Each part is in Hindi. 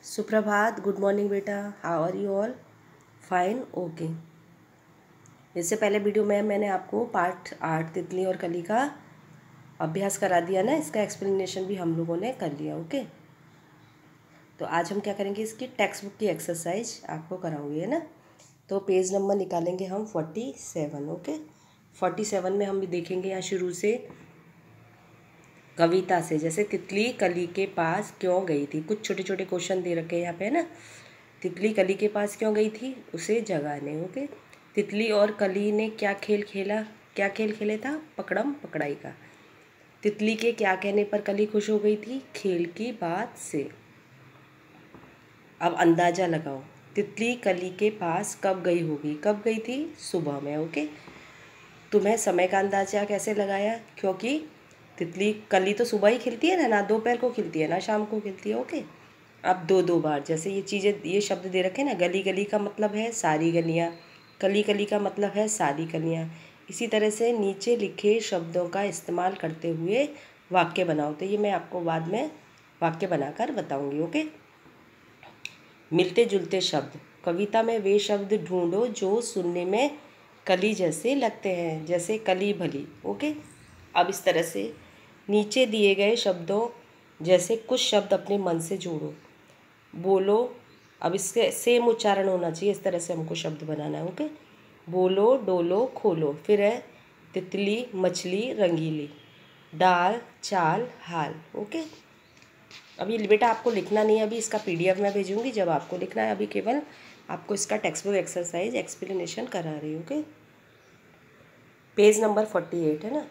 सुप्रभात, गुड मॉर्निंग बेटा। How are you all? Fine, okay. इससे पहले वीडियो में मैंने आपको पार्ट 8 तितली और कली का अभ्यास करा दिया ना, इसका एक्सप्लेनेशन भी हम लोगों ने कर लिया। ओके, तो आज हम क्या करेंगे, इसकी टेक्स्ट बुक की एक्सरसाइज आपको कराऊंगी, है ना। तो पेज नंबर निकालेंगे हम 47। ओके, 47 में हम भी देखेंगे यहाँ शुरू से कविता से, जैसे तितली कली के पास क्यों गई थी। कुछ छोटे छोटे क्वेश्चन दे रखे हैं यहाँ पे, है ना। तितली कली के पास क्यों गई थी, उसे जगाने। ओके, तितली और कली ने क्या खेल खेला, क्या खेल खेले था, पकड़म पकड़ाई का। तितली के क्या कहने पर कली खुश हो गई थी, खेल की बात से। अब अंदाजा लगाओ, तितली कली के पास कब गई होगी, कब गई थी, सुबह में। ओके, तुम्हें समय का अंदाजा कैसे लगाया, क्योंकि तितली कली तो सुबह ही खिलती है ना दोपहर को खिलती है ना शाम को खिलती है। ओके, अब दो दो बार, जैसे ये चीज़ें, ये शब्द दे रखे ना, गली गली का मतलब है सारी गलियाँ, कली कली का मतलब है सारी कलियाँ। इसी तरह से नीचे लिखे शब्दों का इस्तेमाल करते हुए वाक्य बनाओ। तो ये मैं आपको बाद में वाक्य बनाकर बताऊंगी। ओके, मिलते जुलते शब्द, कविता में वे शब्द ढूंढो जो सुनने में कली जैसे लगते हैं, जैसे कली भली। ओके, अब इस तरह से नीचे दिए गए शब्दों जैसे कुछ शब्द अपने मन से जोड़ो, बोलो। अब इसके सेम उच्चारण होना चाहिए, इस तरह से हमको शब्द बनाना है। ओके, बोलो डोलो खोलो, फिर है तितली मछली रंगीली, डाल चाल हाल। ओके, अभी बेटा आपको लिखना नहीं है, अभी इसका PDF मैं भेजूंगी जब आपको लिखना है। अभी केवल आपको इसका टेक्स्ट बुक एक्सरसाइज एक्सप्लेनेशन करा रही हूँ। ओके, पेज नंबर 48 है ना।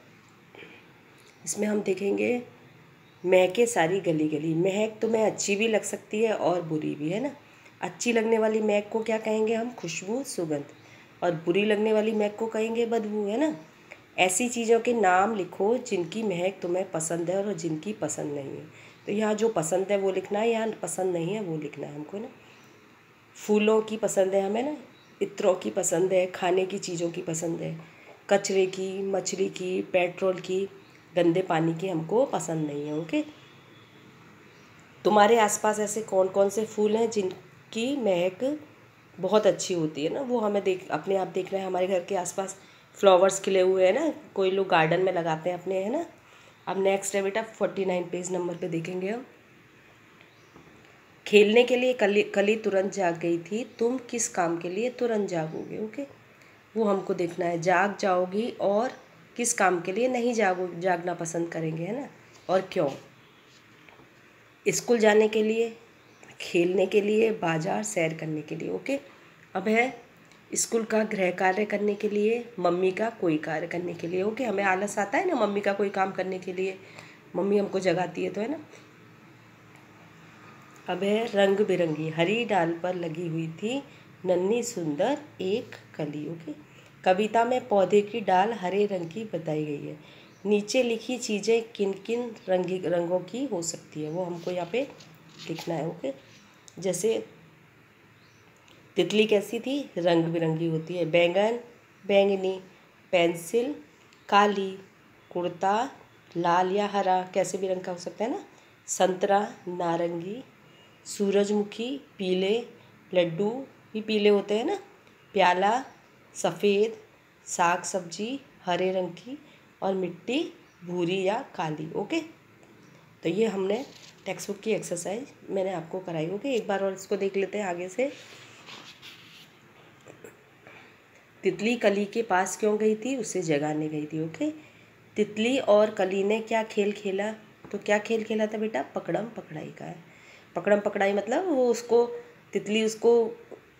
इसमें हम देखेंगे महके सारी गली गली। महक तुम्हें अच्छी भी लग सकती है और बुरी भी, है ना। अच्छी लगने वाली महक को क्या कहेंगे हम, खुशबू सुगंध, और बुरी लगने वाली महक को कहेंगे बदबू, है ना। ऐसी चीज़ों के नाम लिखो जिनकी महक तुम्हें पसंद है और जिनकी पसंद नहीं है। तो यहाँ जो पसंद है वो लिखना है, यहाँ पसंद नहीं है वो लिखना है हमको ना। फूलों की पसंद है हमें ना, इत्रों की पसंद है, खाने की चीज़ों की पसंद है, कचरे की, मछली की, पेट्रोल की, गंदे पानी की हमको पसंद नहीं है। ओके, तुम्हारे आसपास ऐसे कौन कौन से फूल हैं जिनकी महक बहुत अच्छी होती है ना, वो हमें अपने आप देखना है। हमारे घर के आसपास फ्लावर्स खिले हुए हैं ना, कोई लोग गार्डन में लगाते हैं अपने, है ना। अब नेक्स्ट है बेटा 49 पेज नंबर पे देखेंगे हम। खेलने के लिए कली तुरंत जाग गई थी, तुम किस काम के लिए तुरंत जागोगे। ओके, वो हमको देखना है, जाग जाओगी और किस काम के लिए नहीं जागना पसंद करेंगे, है ना, और क्यों। स्कूल जाने के लिए, खेलने के लिए, बाजार सैर करने के लिए। ओके, अब है स्कूल का गृह कार्य करने के लिए, मम्मी का कोई कार्य करने के लिए। ओके, हमें आलस आता है ना मम्मी का कोई काम करने के लिए, मम्मी हमको जगाती है तो, है ना। अब है रंग बिरंगी, हरी डाल पर लगी हुई थी नन्ही सुंदर एक कली। ओके, कविता में पौधे की डाल हरे रंग की बताई गई है। नीचे लिखी चीज़ें किन किन रंगों की हो सकती है वो हमको यहाँ पे लिखना है। ओके, जैसे तितली कैसी थी, रंग बिरंगी होती है, बैंगन बैंगनी, पेंसिल काली, कुर्ता लाल या हरा कैसे भी रंग का हो सकता है ना, संतरा नारंगी, सूरजमुखी पीले, लड्डू भी पीले होते हैं ना, प्याला सफ़ेद, साग सब्जी हरे रंग की, और मिट्टी भूरी या काली। ओके, तो ये हमने टेक्स्ट बुक की एक्सरसाइज मैंने आपको कराई। ओके, एक बार और इसको देख लेते हैं आगे से। तितली कली के पास क्यों गई थी, उसे जगाने गई थी। ओके, तितली और कली ने क्या खेल खेला, तो क्या खेल खेला था बेटा, पकड़म पकड़ाई का है। पकड़म पकड़ाई मतलब वो उसको, तितली उसको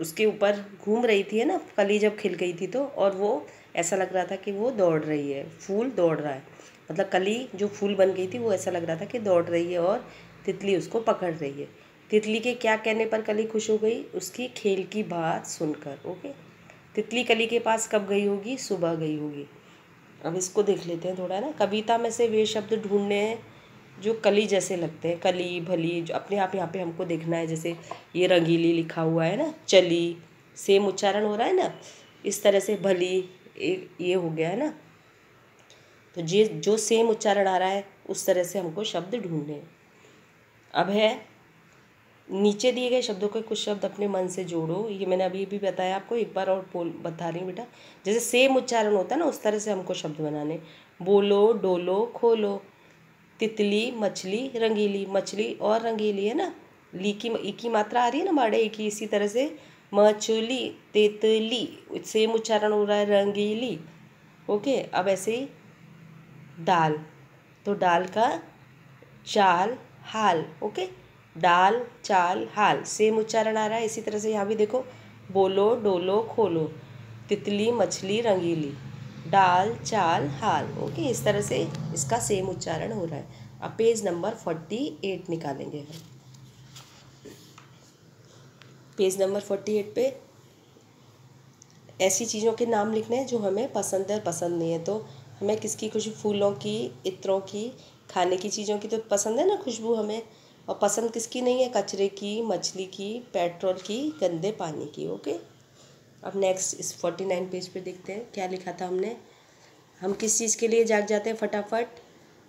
उसके ऊपर घूम रही थी, है ना, कली जब खिल गई थी तो, और वो ऐसा लग रहा था कि वो दौड़ रही है, फूल दौड़ रहा है, मतलब कली जो फूल बन गई थी वो ऐसा लग रहा था कि दौड़ रही है और तितली उसको पकड़ रही है। तितली के क्या कहने पर कली खुश हो गई, उसकी खेल की बात सुनकर। ओके, तितली कली के पास कब गई होगी, सुबह गई होगी। अब इसको देख लेते हैं थोड़ा ना। कविता में से वे शब्द ढूंढने हैं जो कली जैसे लगते हैं, कली भली, जो अपने आप यहाँ पे हमको देखना है। जैसे ये रंगीली लिखा हुआ है ना, चली सेम उच्चारण हो रहा है ना, इस तरह से भली ये हो गया है ना। तो ये जो सेम उच्चारण आ रहा है उस तरह से हमको शब्द ढूंढने हैं। अब है नीचे दिए गए शब्दों के कुछ शब्द अपने मन से जोड़ो। ये मैंने अभी भी बताया आपको, एक बार और बता रही हूँ बेटा। जैसे सेम उच्चारण होता है ना, उस तरह से हमको शब्द बनाने। बोलो, डोलो, खोलो। तितली, मछली, रंगीली। मछली और रंगीली है ना, ली की ई की मात्रा आ रही है ना, माड़े ई की। इसी तरह से मछली, तितली, सेम उच्चारण हो रहा है, रंगीली। ओके, अब ऐसे ही दाल, तो दाल का चाल, हाल। ओके, दाल, चाल, हाल, सेम उच्चारण आ रहा है। इसी तरह से यहाँ भी देखो, बोलो, डोलो, खोलो। तितली, मछली, रंगीली। दाल, चाल, हाल। ओके, इस तरह से इसका सेम उच्चारण हो रहा है। अब पेज नंबर 48 निकालेंगे हम। पेज नंबर 48 पे ऐसी चीज़ों के नाम लिखने हैं जो हमें पसंद है, पसंद नहीं है। तो हमें किसकी खुशबू, फूलों की, इत्रों की, खाने की चीज़ों की तो पसंद है ना खुशबू हमें, और पसंद किसकी नहीं है, कचरे की, मछली की, पेट्रोल की, गंदे पानी की। ओके, अब नेक्स्ट इस 49 पेज पे देखते हैं क्या लिखा था हमने। हम किस चीज़ के लिए जाग जाते हैं फटाफट,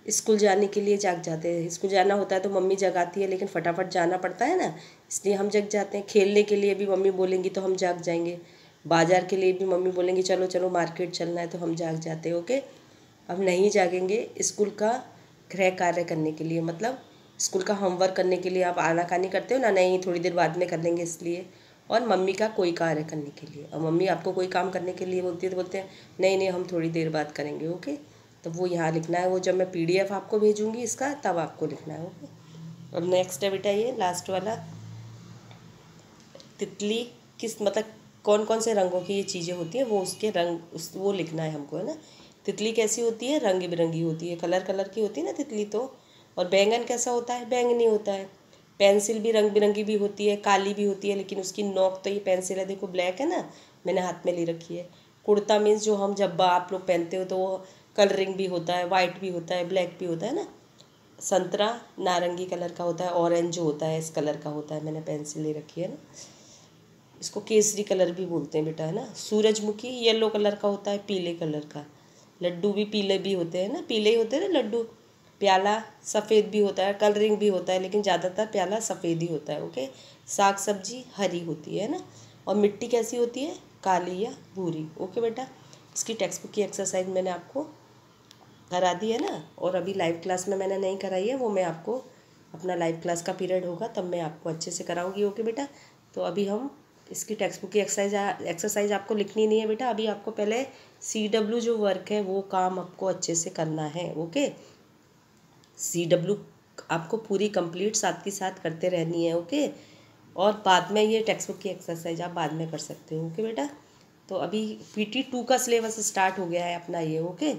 स्कूल जाने के लिए जाग जाते हैं। स्कूल जाना होता है तो मम्मी जगाती है, लेकिन फटाफट जाना पड़ता है ना, इसलिए हम जग जाते हैं। खेलने के लिए भी मम्मी बोलेंगी तो हम जाग जाएंगे। बाजार के लिए भी मम्मी बोलेंगी चलो चलो मार्केट चलना है, तो हम जाग जाते हैं। ओके, अब नहीं जागेंगे स्कूल का गृह कार्य करने के लिए, मतलब स्कूल का होमवर्क करने के लिए। आप आनाकानी करते हो ना, नहीं थोड़ी देर बाद में कर लेंगे इसलिए। और मम्मी का कोई कार्य करने के लिए, और मम्मी आपको कोई काम करने के लिए बोलती है तो बोलते हैं नहीं नहीं हम थोड़ी देर बाद करेंगे। ओके, तो वो यहाँ लिखना है, वो जब मैं PDF आपको भेजूँगी इसका तब आपको लिखना है। ओके, अब नेक्स्ट है बेटा ये लास्ट वाला, तितली किस मतलब कौन कौन से रंगों की ये चीज़ें होती हैं, वो उसके रंग वो लिखना है हमको, है ना। तितली कैसी होती है, रंग बिरंगी होती है, कलर कलर की होती है ना तितली तो। और बैंगन कैसा होता है, बैंगनी होता है। पेंसिल भी रंग बिरंगी भी होती है, काली भी होती है, लेकिन उसकी नोक तो ये पेंसिल है देखो ब्लैक है ना, मैंने हाथ में ले रखी है। कुर्ता मीन्स जो हम जब्बा आप लोग पहनते हो तो वो कलरिंग भी होता है, वाइट भी होता है, ब्लैक भी होता है ना। संतरा नारंगी कलर का होता है, ऑरेंज जो होता है इस कलर का होता है, मैंने पेंसिल ले रखी है ना। इसको केसरी कलर भी बोलते हैं बेटा, है ना। सूरजमुखी येलो कलर का होता है, पीले कलर का। लड्डू भी पीले भी होते हैं ना, पीले ही होते हैं ना लड्डू। प्याला सफ़ेद भी होता है, कलरिंग भी होता है, लेकिन ज़्यादातर प्याला सफ़ेद ही होता है। ओके, साग सब्जी हरी होती है ना। और मिट्टी कैसी होती है, काली या भूरी। ओके बेटा, इसकी टेक्स्ट बुक की एक्सरसाइज मैंने आपको करा दी है ना, और अभी लाइव क्लास में मैंने नहीं कराई है, वो मैं आपको अपना लाइव क्लास का पीरियड होगा तब मैं आपको अच्छे से कराऊंगी। ओके बेटा, तो अभी हम इसकी टेक्स्ट बुक की एक्सरसाइज आपको लिखनी नहीं है बेटा, अभी आपको पहले CW जो वर्क है वो काम आपको अच्छे से करना है। ओके, CW आपको पूरी कंप्लीट साथ के साथ करते रहनी है। ओके, और बाद में ये टेक्स्ट बुक की एक्सरसाइज आप बाद में कर सकते हो। ओके बेटा, तो अभी PT2 का सिलेबस स्टार्ट हो गया है अपना ये। ओके,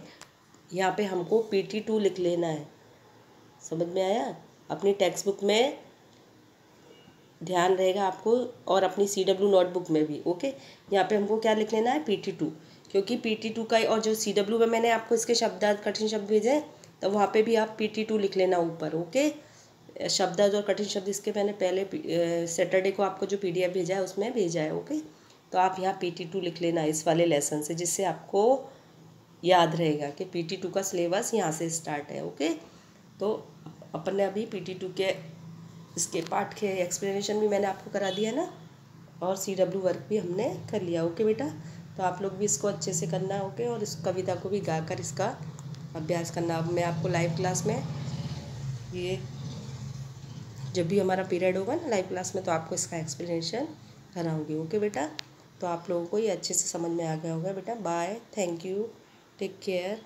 यहाँ पे हमको PT2 लिख लेना है, समझ में आया। अपनी टेक्स्ट बुक में ध्यान रहेगा आपको, और अपनी CW नोटबुक में भी। ओके, यहाँ पे हमको क्या लिख लेना है, PT2, क्योंकि PT2 का और जो CW में मैंने आपको इसके शब्दार्थ कठिन शब्द भेजे हैं, तो वहाँ पे भी आप PT2 लिख लेना ऊपर। ओके, शब्दार्थ और कठिन शब्द इसके मैंने पहले सैटरडे को आपको जो PDF भेजा है उसमें भेजा है। ओके, तो आप यहाँ PT2 लिख लेना इस वाले लेसन से, जिससे आपको याद रहेगा कि PT2 का सिलेबस यहाँ से स्टार्ट है। ओके, तो अपन ने अभी PT2 के इसके पाठ के एक्सप्लेनेशन भी मैंने आपको करा दिया ना, और CW वर्क भी हमने कर लिया। ओके बेटा, तो आप लोग भी इसको अच्छे से करना। ओके, और इस कविता को भी गाकर इसका अभ्यास करना। अब मैं आपको लाइव क्लास में ये जब भी हमारा पीरियड होगा ना लाइव क्लास में, तो आपको इसका एक्सप्लेनेशन कराऊंगी। ओके बेटा, तो आप लोगों को ये अच्छे से समझ में आ गया होगा बेटा। Bye, thank you, take care.